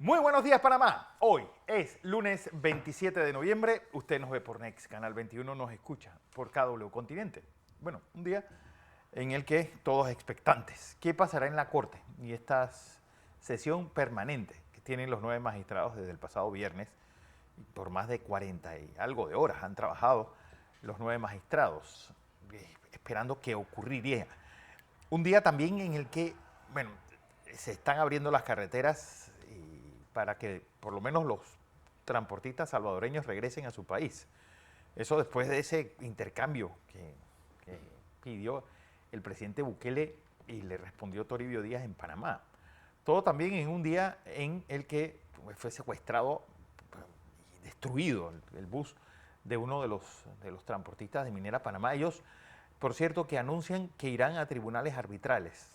Muy buenos días, Panamá. Hoy es lunes 27 de noviembre. Usted nos ve por Next, Canal 21, nos escucha por KW Continente. Bueno, un día en el que todos expectantes. ¿Qué pasará en la Corte? Y esta sesión permanente que tienen los 9 magistrados desde el pasado viernes, y por más de 40 y algo de horas han trabajado los 9 magistrados, esperando que ocurriría. Un día también en el que, bueno, se están abriendo las carreteras para que por lo menos los transportistas salvadoreños regresen a su país. Eso después de ese intercambio que pidió el presidente Bukele y le respondió Toribio Díaz en Panamá. Todo también en un día en el que fue secuestrado y destruido el bus de uno de los transportistas de Minera Panamá. Ellos, por cierto, que anuncian que irán a tribunales arbitrales.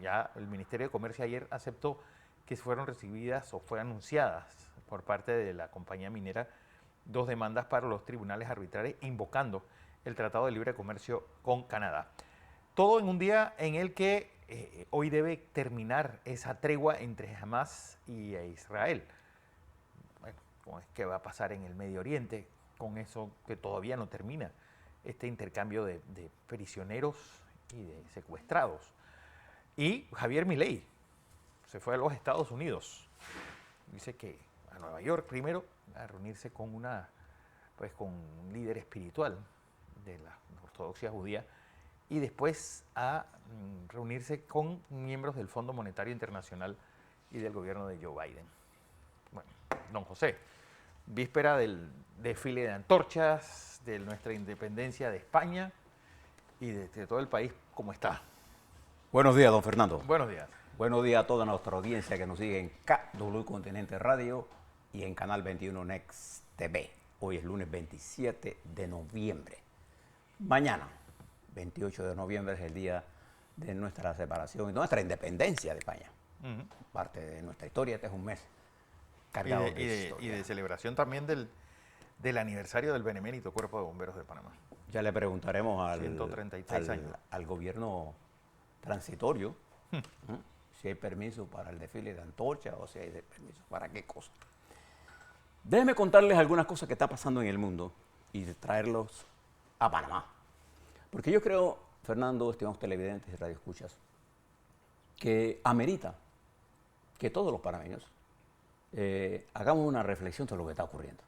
Ya el Ministerio de Comercio ayer aceptó que fueron recibidas o fue anunciadas por parte de la compañía minera 2 demandas para los tribunales arbitrales invocando el Tratado de Libre Comercio con Canadá. Todo en un día en el que hoy debe terminar esa tregua entre Hamas y Israel. Bueno, ¿qué va a pasar en el Medio Oriente con eso que todavía no termina? Este intercambio de prisioneros y de secuestrados. Y Javier Milei se fue a los Estados Unidos. Dice que a Nueva York primero a reunirse con con un líder espiritual de la ortodoxia judía y después a reunirse con miembros del Fondo Monetario Internacional y del gobierno de Joe Biden. Bueno, don José, víspera del desfile de antorchas, de nuestra independencia de España y de todo el país, ¿cómo está? Buenos días, don Fernando. Buenos días. Buenos días a toda nuestra audiencia que nos sigue en KW Continente Radio y en Canal 21 Next TV. Hoy es lunes 27 de noviembre. Mañana, 28 de noviembre, es el día de nuestra separación y nuestra independencia de España. Parte de nuestra historia. Este es un mes cargado de historia. Y de celebración también del aniversario del Benemérito Cuerpo de Bomberos de Panamá. Ya le preguntaremos 133 años. al gobierno transitorio si hay permiso para el desfile de antorcha o si hay permiso para qué cosa. Déjenme contarles algunas cosas que está pasando en el mundo y traerlos a Panamá. Porque yo creo, Fernando, estimados televidentes y radioescuchas, que amerita que todos los panameños hagamos una reflexión sobre lo que está ocurriendo.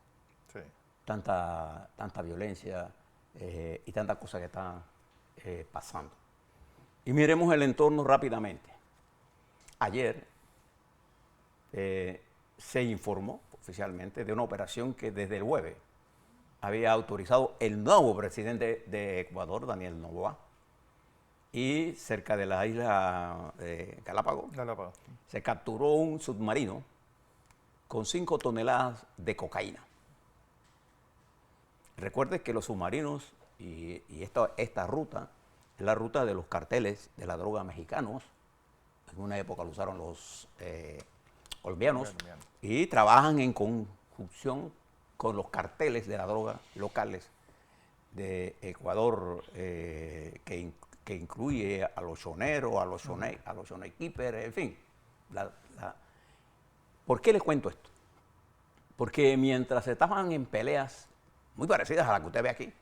Sí. Tanta violencia y tantas cosas que están pasando. Y miremos el entorno rápidamente. Ayer se informó oficialmente de una operación que desde el jueves había autorizado el nuevo presidente de Ecuador, Daniel Noboa, y cerca de la isla Galápagos se capturó un submarino con 5 toneladas de cocaína. Recuerde que los submarinos y esta ruta es la ruta de los carteles de la droga mexicanos. En una época lo usaron los colombianos y trabajan en conjunción con los carteles de la droga locales de Ecuador, que incluye a los choneros, a los chonequíperes, en fin. ¿Por qué les cuento esto? Porque mientras estaban en peleas muy parecidas a las que usted ve aquí,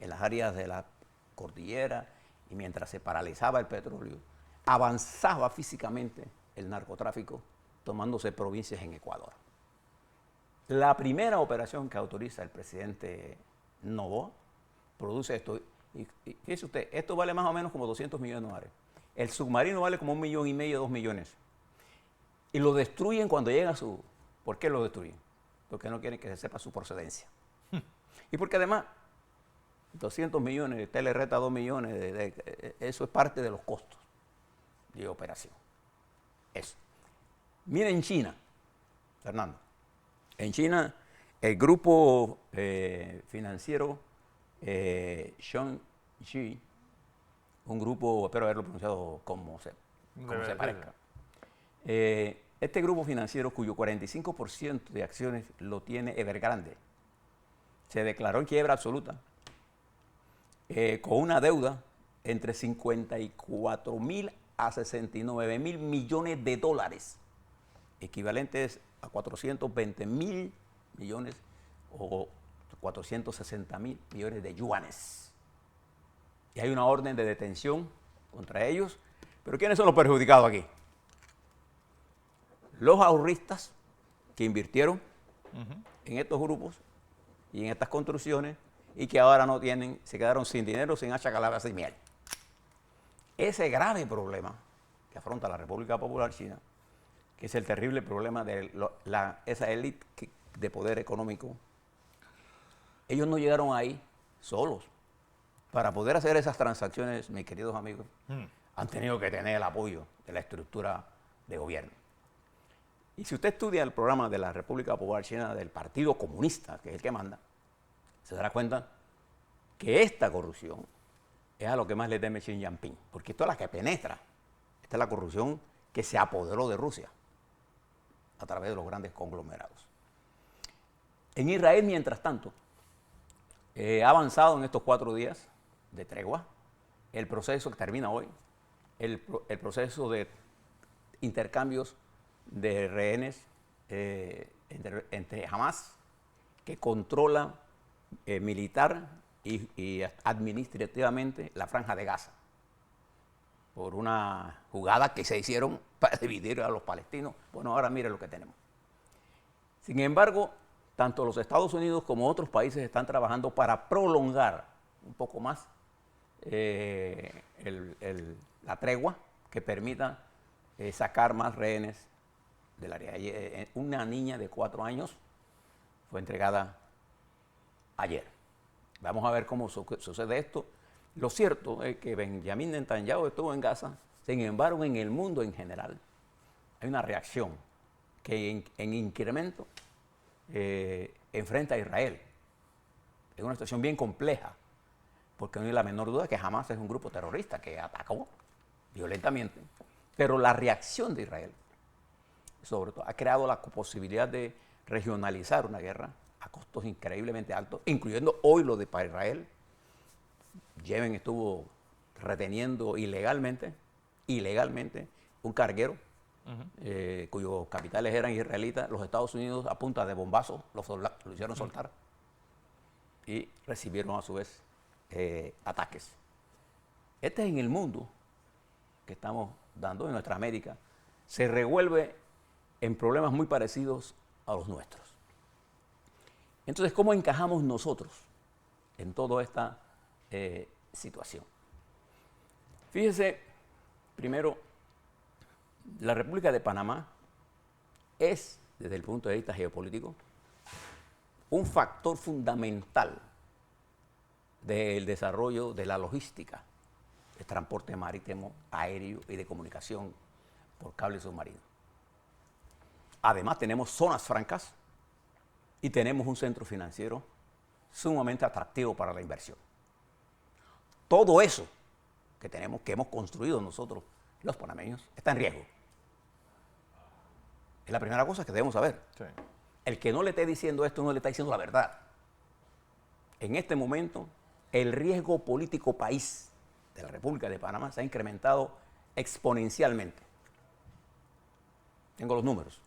en las áreas de la cordillera, y mientras se paralizaba el petróleo, avanzaba físicamente el narcotráfico, tomándose provincias en Ecuador. La primera operación que autoriza el presidente Noboa produce esto. Y fíjese usted, esto vale más o menos como 200 millones de dólares. El submarino vale como 1,5 millones, 2 millones. Y lo destruyen cuando llega a su... ¿Por qué lo destruyen? Porque no quieren que se sepa su procedencia. Y porque además 200 millones, usted le reta 2 millones, eso es parte de los costos de operación. Eso. Miren China, Fernando. En China, el grupo financiero Shangji, un grupo, espero haberlo pronunciado como se parezca. Este grupo financiero, cuyo 45% de acciones lo tiene Evergrande, se declaró en quiebra absoluta, con una deuda entre 54.000 a 69.000 millones de dólares equivalentes a 420.000 millones o 460.000 millones de yuanes. Y hay una orden de detención contra ellos. Pero ¿quiénes son los perjudicados aquí? Los ahorristas que invirtieron en estos grupos y en estas construcciones y que ahora no tienen, se quedaron sin dinero, sin hacha, calabaza y miel. Ese grave problema que afronta la República Popular China, que es el terrible problema de esa élite de poder económico, ellos no llegaron ahí solos. Para poder hacer esas transacciones, mis queridos amigos, han tenido que tener el apoyo de la estructura de gobierno. Y si usted estudia el programa de la República Popular China del Partido Comunista, que es el que manda, se dará cuenta que esta corrupción es a lo que más le teme Xi Jinping, porque esto es la que penetra. Esta es la corrupción que se apoderó de Rusia a través de los grandes conglomerados. En Israel, mientras tanto, ha avanzado en estos 4 días de tregua el proceso que termina hoy, el proceso de intercambios de rehenes entre Hamas, que controla militar y administrativamente la Franja de Gaza, por una jugada que se hicieron para dividir a los palestinos. Bueno, ahora mire lo que tenemos. Sin embargo, tanto los Estados Unidos como otros países están trabajando para prolongar un poco más la tregua que permita sacar más rehenes del área. Una niña de 4 años fue entregada ayer. Vamos a ver cómo sucede esto. Lo cierto es que Benjamin Netanyahu estuvo en Gaza, sin embargo, en el mundo en general hay una reacción que en incremento enfrenta a Israel. Es una situación bien compleja, porque no hay la menor duda que Hamas es un grupo terrorista que atacó violentamente, pero la reacción de Israel, sobre todo, ha creado la posibilidad de regionalizar una guerra a costos increíblemente altos, incluyendo hoy lo de para Israel. Yemen estuvo reteniendo ilegalmente un carguero cuyos capitales eran israelitas. Los Estados Unidos, a punta de bombazos, lo hicieron soltar y recibieron a su vez ataques. Este es en el mundo que estamos dando, en nuestra América, se revuelve en problemas muy parecidos a los nuestros. Entonces, ¿cómo encajamos nosotros en toda esta situación? Fíjese, primero, la República de Panamá es, desde el punto de vista geopolítico, un factor fundamental del desarrollo de la logística, de transporte marítimo, aéreo y de comunicación por cable submarino. Además, tenemos zonas francas y tenemos un centro financiero sumamente atractivo para la inversión. Todo eso que tenemos, que hemos construido nosotros, los panameños, está en riesgo. Es la primera cosa que debemos saber. Sí. El que no le esté diciendo esto no le está diciendo la verdad. En este momento, el riesgo político país de la República de Panamá se ha incrementado exponencialmente. Tengo los números.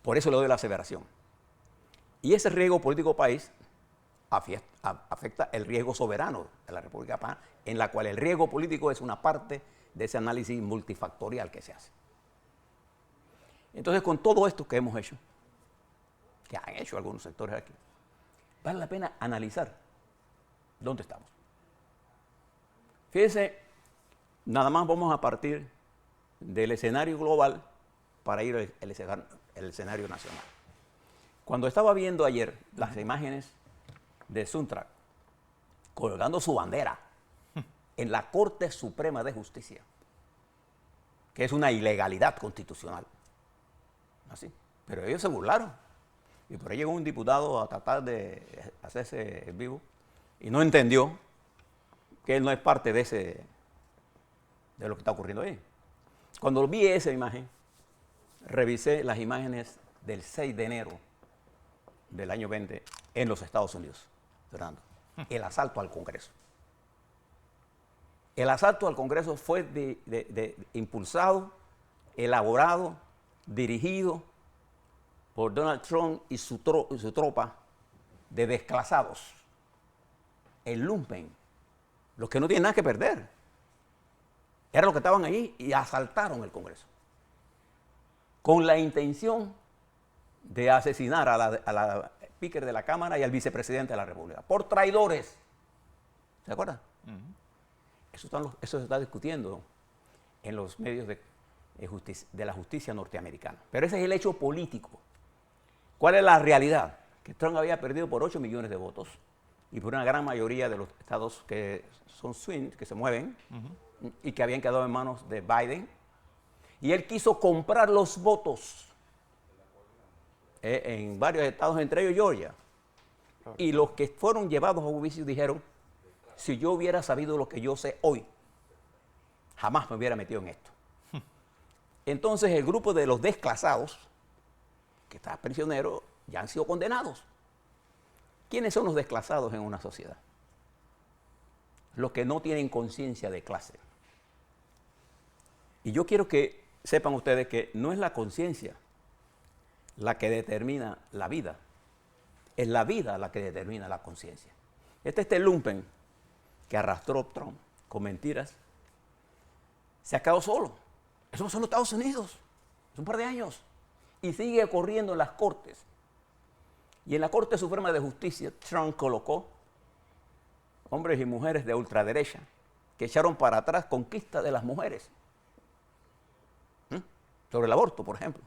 Por eso le doy la aseveración. Y ese riesgo político país afecta el riesgo soberano de la República de Panamá, en la cual el riesgo político es una parte de ese análisis multifactorial que se hace. Entonces, con todo esto que hemos hecho, que han hecho algunos sectores aquí, vale la pena analizar dónde estamos. Fíjense, nada más vamos a partir del escenario global para ir al escenario nacional. Cuando estaba viendo ayer las imágenes de Suntrack colgando su bandera en la Corte Suprema de Justicia, que es una ilegalidad constitucional, así, pero ellos se burlaron. Y por ahí llegó un diputado a tratar de hacerse el vivo y no entendió que él no es parte de lo que está ocurriendo ahí. Cuando vi esa imagen, revisé las imágenes del 6 de enero del año 20 en los Estados Unidos, Fernando. El asalto al Congreso. El asalto al Congreso fue impulsado elaborado, dirigido por Donald Trump y su tropa de desclasados. El lumpen, los que no tienen nada que perder. Eran los que estaban allí y asaltaron el Congreso. Con la intención de asesinar a la speaker de la Cámara y al vicepresidente de la República. Por traidores. ¿Se acuerdan? Eso se está discutiendo en los medios de la justicia norteamericana. Pero ese es el hecho político. ¿Cuál es la realidad? Que Trump había perdido por 8 millones de votos y por una gran mayoría de los estados que son swing, que se mueven, y que habían quedado en manos de Biden. Y él quiso comprar los votos en varios estados, entre ellos Georgia. Y los que fueron llevados a juicio dijeron, si yo hubiera sabido lo que yo sé hoy, jamás me hubiera metido en esto. Entonces el grupo de los desclasados, que está prisionero, ya han sido condenados. ¿Quiénes son los desclasados en una sociedad? Los que no tienen conciencia de clase. Y yo quiero que sepan ustedes que no es la conciencia la que determina la vida, es la vida la que determina la conciencia. Este lumpen que arrastró Trump con mentiras, se ha quedado solo. Eso no son los Estados Unidos, es un par de años. Y sigue corriendo en las cortes. Y en la Corte Suprema de Justicia, Trump colocó hombres y mujeres de ultraderecha que echaron para atrás conquista de las mujeres. Sobre el aborto, por ejemplo.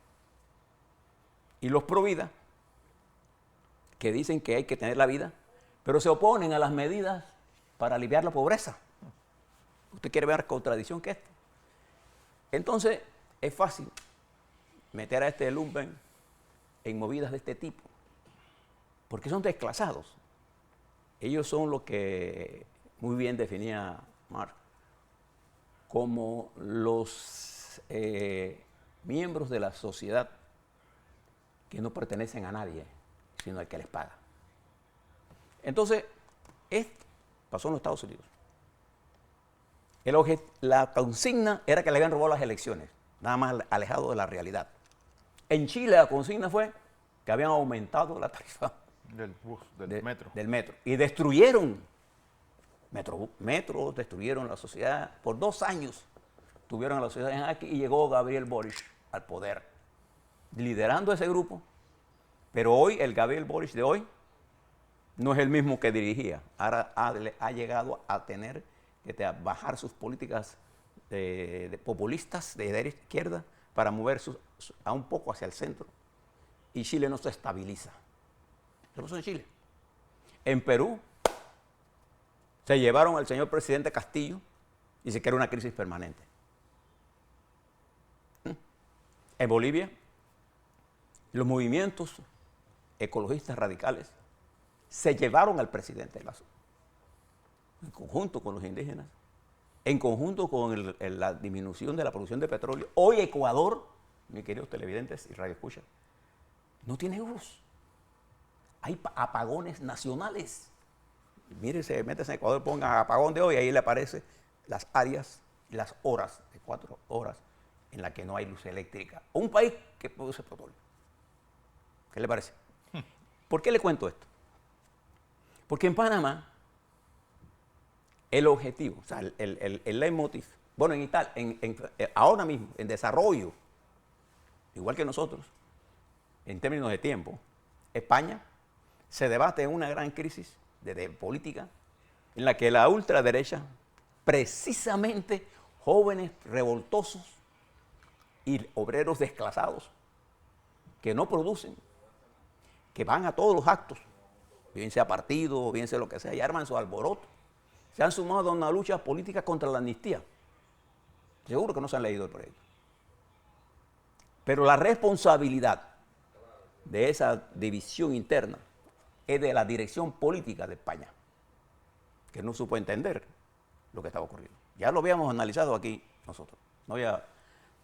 Y los pro vida, que dicen que hay que tener la vida, pero se oponen a las medidas para aliviar la pobreza. ¿Usted quiere ver contradicción que esta? Entonces, es fácil meter a este lumpen en movidas de este tipo, porque son desclasados. Ellos son lo que muy bien definía Marx como los miembros de la sociedad que no pertenecen a nadie, sino al que les paga. Entonces, esto pasó en los Estados Unidos. La consigna era que le habían robado las elecciones, nada más alejado de la realidad. En Chile la consigna fue que habían aumentado la tarifa del bus, del metro. Del metro. Y destruyeron metro, destruyeron la sociedad. Por 2 años tuvieron a la sociedad en jaque y llegó Gabriel Boric al poder, liderando ese grupo. Pero hoy, el Gabriel Boric de hoy, no es el mismo que dirigía. Ahora ha llegado a tener que bajar sus políticas de populistas de derecha a izquierda para mover a un poco hacia el centro. Y Chile no se estabiliza. ¿Qué pasó en Chile? En Perú se llevaron al señor presidente Castillo y se creó una crisis permanente. En Bolivia, los movimientos ecologistas radicales se llevaron al presidente Lazo, en conjunto con los indígenas, en conjunto con la disminución de la producción de petróleo. Hoy Ecuador, mis queridos televidentes y radioescuchas, no tiene luz. Hay apagones nacionales. Mírese, métese en Ecuador, ponga apagón de hoy, ahí le aparecen las áreas y las horas, de 4 horas, en las que no hay luz eléctrica. Un país que produce petróleo. ¿Qué le parece? ¿Por qué le cuento esto? Porque en Panamá, el objetivo, o sea, el leitmotiv, bueno, en Italia, ahora mismo, en desarrollo, igual que nosotros, en términos de tiempo, España se debate en una gran crisis de política en la que la ultraderecha, precisamente jóvenes revoltosos y obreros desclasados que no producen, que van a todos los actos, bien sea partido, bien sea lo que sea, y arman su alboroto, se han sumado a una lucha política contra la amnistía. Seguro que no se han leído el proyecto. Pero la responsabilidad de esa división interna es de la dirección política de España, que no supo entender lo que estaba ocurriendo. Ya lo habíamos analizado aquí nosotros, no voy a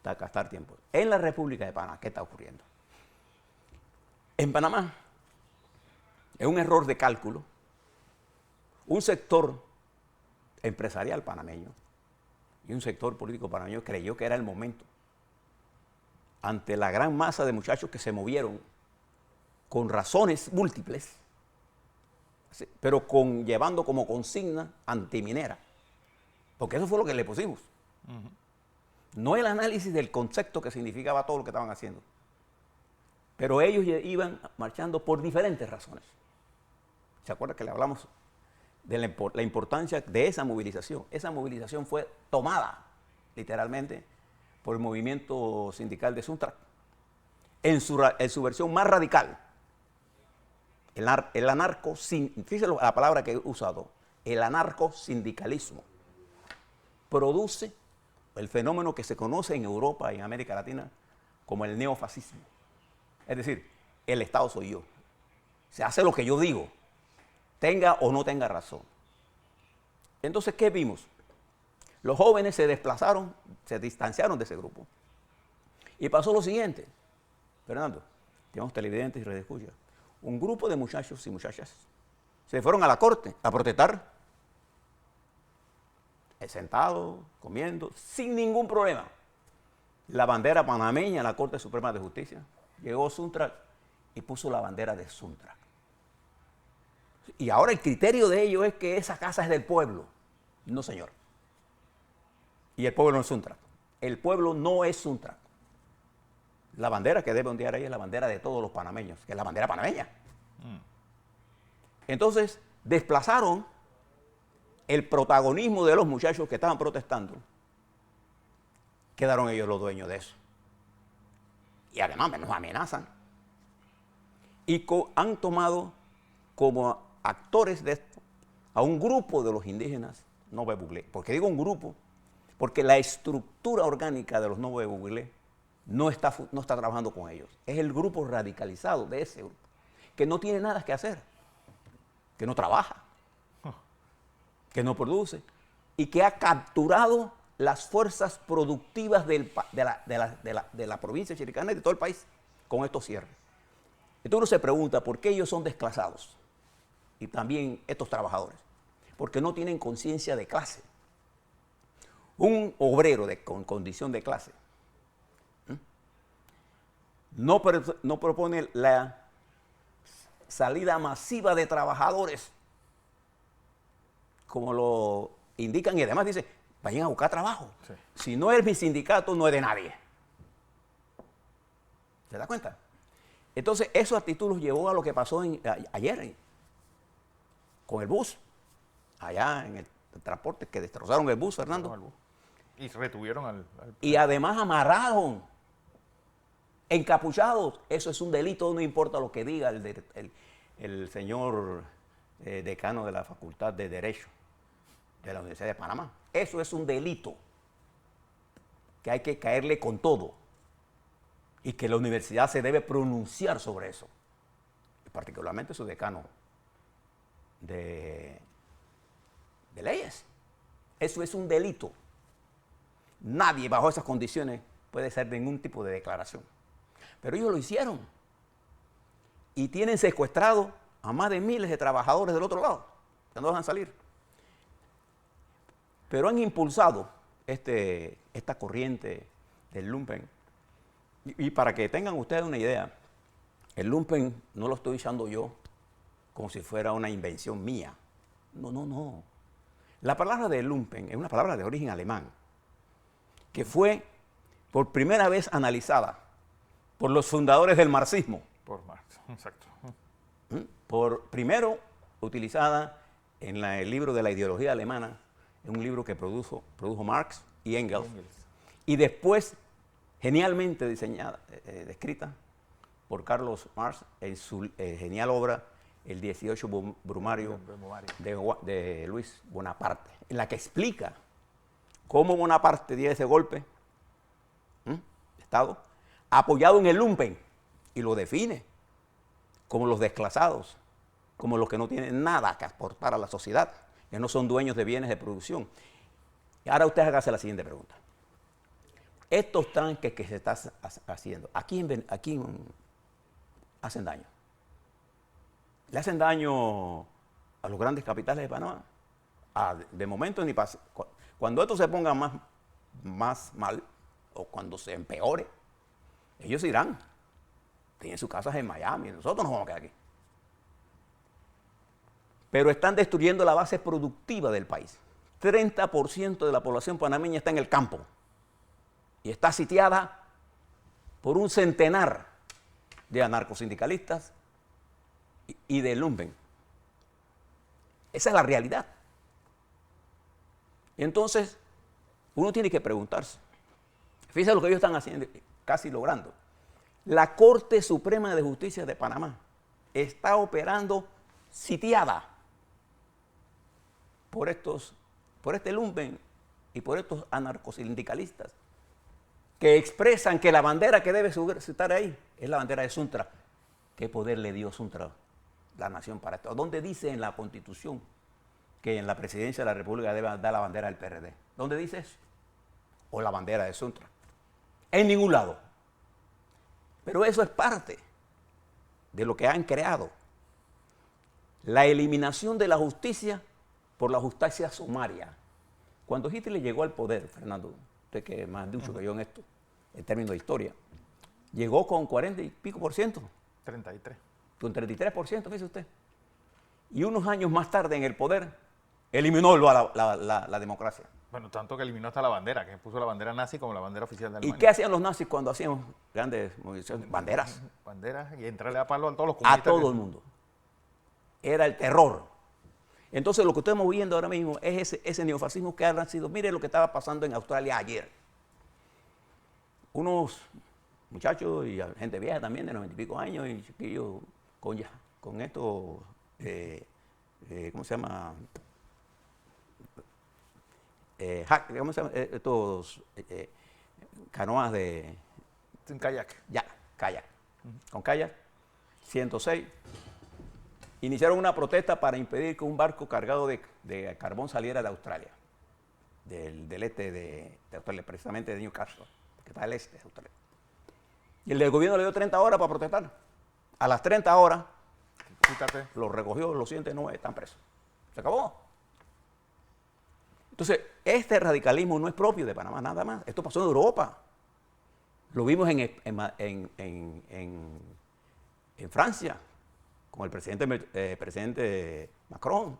gastar tiempo. En la República de Panamá, ¿qué está ocurriendo? En Panamá, es un error de cálculo, un sector empresarial panameño y un sector político panameño creyó que era el momento ante la gran masa de muchachos que se movieron con razones múltiples, ¿sí?, pero llevando como consigna antiminera, porque eso fue lo que le pusimos. No el análisis del concepto que significaba todo lo que estaban haciendo, pero ellos iban marchando por diferentes razones. ¿Se acuerda que le hablamos de la importancia de esa movilización? Esa movilización fue tomada literalmente por el movimiento sindical de Suntrac en su versión más radical. El anarco, fíjese la palabra que he usado, el anarcosindicalismo produce el fenómeno que se conoce en Europa y en América Latina como el neofascismo. Es decir, el Estado soy yo. Se hace lo que yo digo, tenga o no tenga razón. Entonces, ¿qué vimos? Los jóvenes se desplazaron, se distanciaron de ese grupo. Y pasó lo siguiente. Fernando, tenemos televidentes y radioescuchas. Un grupo de muchachos y muchachas se fueron a la corte a protestar, sentados, comiendo, sin ningún problema. La bandera panameña en la Corte Suprema de Justicia. Llegó Suntrac y puso la bandera de Suntrac. Y ahora el criterio de ellos es que esa casa es del pueblo. No, señor. Y el pueblo no es Suntrac. El pueblo no es Suntrac. La bandera que debe ondear ahí es la bandera de todos los panameños, que es la bandera panameña. Entonces, desplazaron el protagonismo de los muchachos que estaban protestando. Quedaron ellos los dueños de eso. Y además nos amenazan. Y han tomado como actores de esto a un grupo de los indígenas Nove Buglé. ¿Por qué digo un grupo? Porque la estructura orgánica de los Nove Buglé no está trabajando con ellos. Es el grupo radicalizado de ese grupo, que no tiene nada que hacer, que no trabaja, que no produce y que ha capturado las fuerzas productivas de la provincia de Chiricana y de todo el país con estos cierres. Entonces uno se pregunta por qué ellos son desclasados y también estos trabajadores, porque no tienen conciencia de clase. Un obrero con condición de clase no propone la salida masiva de trabajadores, como lo indican, y además dice, vayan a buscar trabajo. Sí. Si no es mi sindicato, no es de nadie. ¿Se da cuenta? Entonces, esa actitud los llevó a lo que pasó ayer con el bus, allá en el transporte, que destrozaron el bus, Fernando. El bus. Y retuvieron al... Y además amarraron, encapuchados. Eso es un delito, no importa lo que diga el señor decano de la Facultad de Derecho de la Universidad de Panamá. Eso es un delito que hay que caerle con todo y que la universidad se debe pronunciar sobre eso, particularmente su decano de leyes. Eso es un delito. Nadie bajo esas condiciones puede hacer ningún tipo de declaración. Pero ellos lo hicieron y tienen secuestrado a más de miles de trabajadores del otro lado, que no dejan salir. Pero han impulsado esta corriente del lumpen. Y para que tengan ustedes una idea, el lumpen no lo estoy usando yo como si fuera una invención mía. No, no, no. La palabra de lumpen es una palabra de origen alemán, que fue por primera vez analizada por los fundadores del marxismo. Por Marx, exacto. Primero utilizada en el libro de la ideología alemana, en un libro que produjo Marx y Engels. Y después genialmente diseñada, descrita por Carlos Marx en su genial obra El 18 Brumario de Luis Bonaparte, en la que explica cómo Bonaparte dio ese golpe de Estado apoyado en el lumpen y lo define como los desclasados, como los que no tienen nada que aportar a la sociedad, que no son dueños de bienes de producción. Y ahora usted hágase la siguiente pregunta. Estos tanques que se están haciendo, ¿a quién hacen daño? ¿Le hacen daño a los grandes capitales de Panamá? De momento ni pasa. Cuando esto se ponga más mal, o cuando se empeore, Ellos irán. Tienen sus casas en Miami. Nosotros nos vamos a quedar aquí. Pero están destruyendo la base productiva del país. 30% de la población panameña está en el campo. Y está sitiada por un centenar de anarcosindicalistas y de lumpen. Esa es la realidad. Y entonces, uno tiene que preguntarse. Fíjense lo que ellos están haciendo, casi logrando. La Corte Suprema de Justicia de Panamá está operando sitiada por este lumpen y por estos anarcosindicalistas que expresan que la bandera que debe estar ahí es la bandera de Suntra. ¿Qué poder le dio Suntra la nación para esto? ¿Dónde dice en la Constitución que en la presidencia de la República debe dar la bandera del PRD? ¿Dónde dice eso? O la bandera de Suntra. En ningún lado. Pero eso es parte de lo que han creado. La eliminación de la justicia por la justicia sumaria. Cuando Hitler llegó al poder, Fernando, usted que es más ducho que yo en esto, en términos de historia, llegó con 40 y pico por ciento. 33. Con 33%, fíjese usted. Y unos años más tarde en el poder, eliminó la democracia. Bueno, tanto que eliminó hasta la bandera, que puso la bandera nazi como la bandera oficial de ¿Y Alemania. qué hacían los nazis cuando hacían grandes movilizaciones? Banderas. Banderas y entrarle a palo a todos los A comunistas. todo el mundo. Era el terror. Entonces lo que estamos viendo ahora mismo es ese neofascismo que ha sido. Mire lo que estaba pasando en Australia ayer. Unos muchachos y gente vieja también de 90 y pico años y chiquillos con estos, ¿cómo se llama? ¿Cómo se llama? Estos canoas de... Un kayak. Ya, kayak. Con kayak, 106. Iniciaron una protesta para impedir que un barco cargado de carbón saliera de Australia, del este de Australia, precisamente de Newcastle, que está al este de Australia. Y el del gobierno le dio 30 horas para protestar. A las 30 horas, Quítate. los recogió, los 109 están presos. Se acabó. Entonces, este radicalismo no es propio de Panamá nada más. Esto pasó en Europa. Lo vimos en Francia, con el presidente Macron.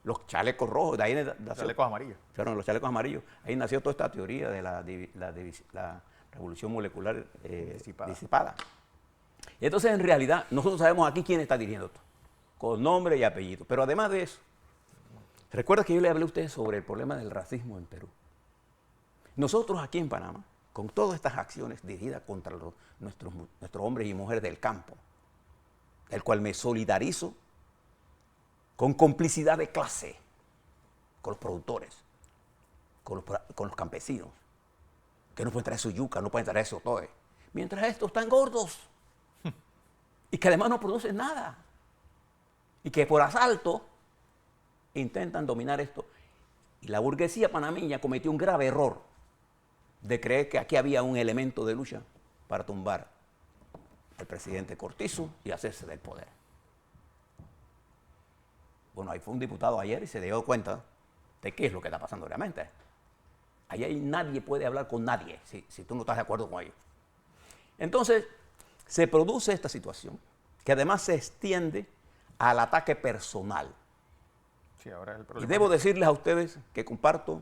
Los chalecos rojos, de ahí nació, Chalecos amarillos. claro, los chalecos amarillos. Ahí nació toda esta teoría de la revolución molecular disipada. Y entonces, en realidad, nosotros sabemos aquí quién está dirigiendo esto, con nombre y apellido. Pero además de eso, recuerda que yo le hablé a ustedes sobre el problema del racismo en Perú. Nosotros aquí en Panamá, con todas estas acciones dirigidas contra nuestros hombres y mujeres del campo, del cual me solidarizo con complicidad de clase, con los productores, con los campesinos, que no pueden traer su yuca, no pueden traer su toe, mientras estos están gordos y que además no producen nada y que por asalto intentan dominar esto. Y la burguesía panameña cometió un grave error de creer que aquí había un elemento de lucha para tumbar al presidente Cortizo y hacerse del poder. Bueno, ahí fue un diputado ayer y se dio cuenta de qué es lo que está pasando realmente. Ahí nadie puede hablar con nadie si tú no estás de acuerdo con ellos. Entonces, se produce esta situación que además se extiende al ataque personal. Sí, ahora es el Y problema. debo decirles a ustedes que comparto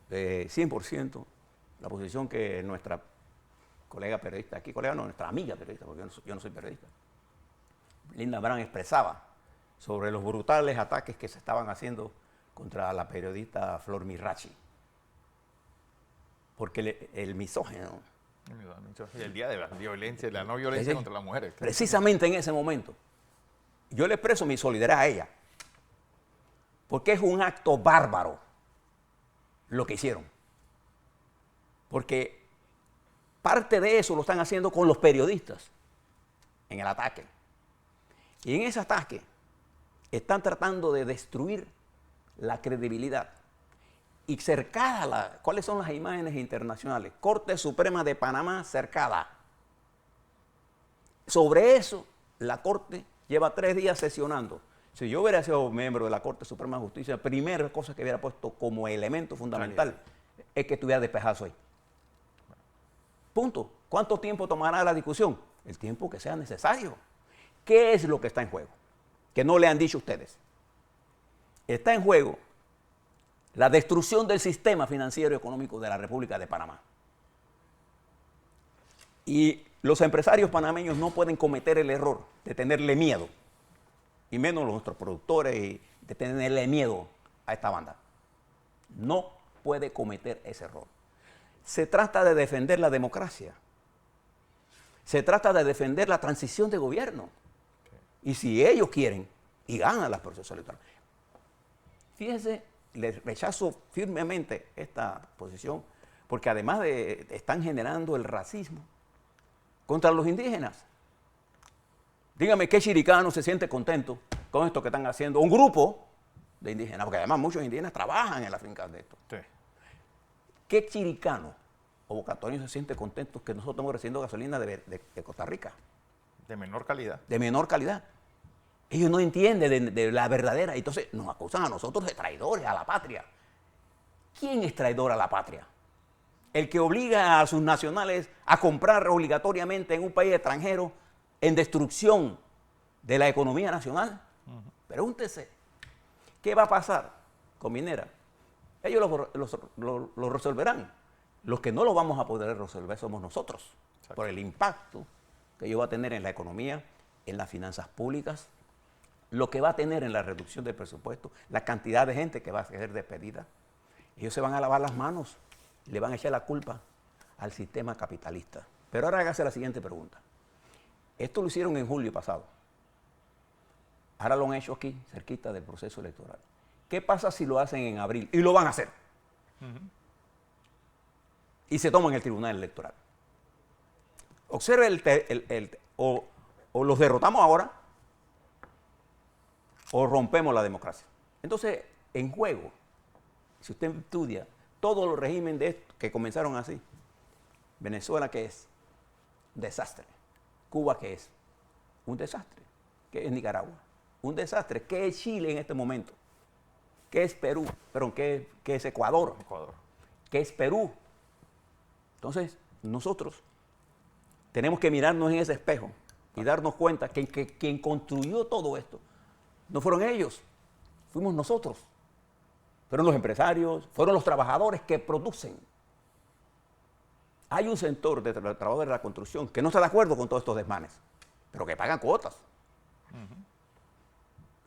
100% la posición que nuestra colega periodista, aquí colega no, nuestra amiga periodista, porque yo no soy periodista, Linda Brand expresaba sobre los brutales ataques que se estaban haciendo contra la periodista Flor Mirachi. Porque el misógino, Y el día de la violencia, de la no violencia contra las mujeres. precisamente en ese momento, yo le expreso mi solidaridad a ella, porque es un acto bárbaro lo que hicieron. Porque parte de eso lo están haciendo con los periodistas en el ataque. Y en ese ataque están tratando de destruir la credibilidad. Y cercada, ¿cuáles son las imágenes internacionales? Corte Suprema de Panamá cercada. Sobre eso, la Corte lleva 3 días sesionando. Si yo hubiera sido miembro de la Corte Suprema de Justicia, la primera cosa que hubiera puesto como elemento fundamental es que estuviera despejado ahí. Punto. ¿Cuánto tiempo tomará la discusión? El tiempo que sea necesario. ¿Qué es lo que está en juego? Que no le han dicho ustedes. Está en juego la destrucción del sistema financiero y económico de la República de Panamá. Y los empresarios panameños no pueden cometer el error de tenerle miedo, y menos nuestros productores, y de tenerle miedo a esta banda. No puede cometer ese error. Se trata de defender la democracia. Se trata de defender la transición de gobierno. Y si ellos quieren y ganan las procesos electorales. Fíjense, les rechazo firmemente esta posición, porque además están generando el racismo contra los indígenas. Dígame qué chiricano se siente contento con esto que están haciendo un grupo de indígenas, porque además muchos indígenas trabajan en las fincas de esto. Sí. ¿Qué chiricano o bocatorino se siente contento que nosotros estamos recibiendo gasolina de Costa Rica? De menor calidad. De menor calidad. Ellos no entienden de la verdadera. Entonces nos acusan a nosotros de traidores a la patria. ¿Quién es traidor a la patria? El que obliga a sus nacionales a comprar obligatoriamente en un país extranjero en destrucción de la economía nacional. Pregúntese, ¿qué va a pasar con Minera? Ellos lo resolverán. Los que no lo vamos a poder resolver somos nosotros. Exacto. Por el impacto que ello va a tener en la economía, en las finanzas públicas, lo que va a tener en la reducción del presupuesto, la cantidad de gente que va a ser despedida. Ellos se van a lavar las manos y le van a echar la culpa al sistema capitalista. Pero ahora hágase la siguiente pregunta. Esto lo hicieron en julio pasado. Ahora lo han hecho aquí, cerquita del proceso electoral. ¿Qué pasa si lo hacen en abril? Y lo van a hacer. Y se toman el tribunal electoral. Observe o los derrotamos ahora o rompemos la democracia. Entonces, en juego, si usted estudia todos los regímenes de esto que comenzaron así, Venezuela, ¿qué es? Desastre. Cuba, ¿qué es? Un desastre. ¿Qué es Nicaragua? Un desastre. ¿Qué es Chile en este momento? ¿Qué es Perú? Perdón, ¿qué es Ecuador? ¿Qué es Perú? Entonces, nosotros tenemos que mirarnos en ese espejo y darnos cuenta que quien construyó todo esto no fueron ellos, fuimos nosotros. Fueron los empresarios, fueron los trabajadores que producen. Hay un sector de trabajadores de la construcción que no está de acuerdo con todos estos desmanes, pero que pagan cuotas.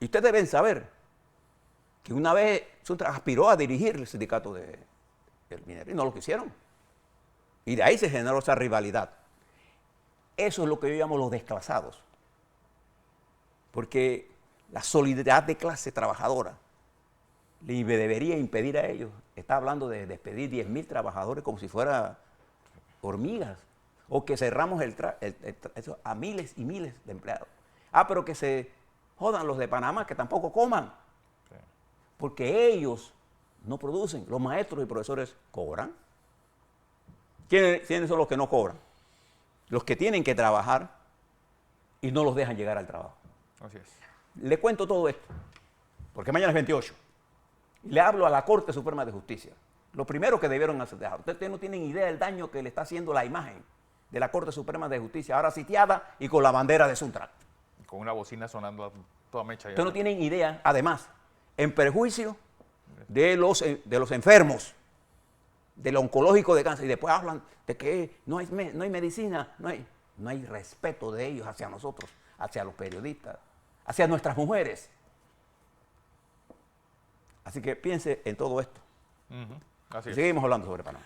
Y ustedes deben saber que una vez Suntra aspiró a dirigir el sindicato del minero y no lo quisieron. Y de ahí se generó esa rivalidad. Eso es lo que yo llamo los desclasados. Porque la solidaridad de clase trabajadora le debería impedir a ellos. Está hablando de despedir 10.000 trabajadores como si fueran hormigas. O que cerramos eso a miles y miles de empleados. Pero que se jodan los de Panamá, que tampoco coman. Sí. Porque ellos no producen. Los maestros y profesores cobran. ¿Quiénes son los que no cobran? Los que tienen que trabajar y no los dejan llegar al trabajo. Así es. Le cuento todo esto, porque mañana es 28. Y le hablo a la Corte Suprema de Justicia. Lo primero que debieron hacer, ustedes no tienen idea del daño que le está haciendo la imagen de la Corte Suprema de Justicia, ahora sitiada y con la bandera de Suntra. Con una bocina sonando a toda mecha. Ustedes no tienen idea, además, en perjuicio de los enfermos, del oncológico de cáncer, y después hablan de que no hay medicina, no hay respeto de ellos hacia nosotros, hacia los periodistas, hacia nuestras mujeres. Así que piense en todo esto. Así es. Seguimos hablando sobre Panamá.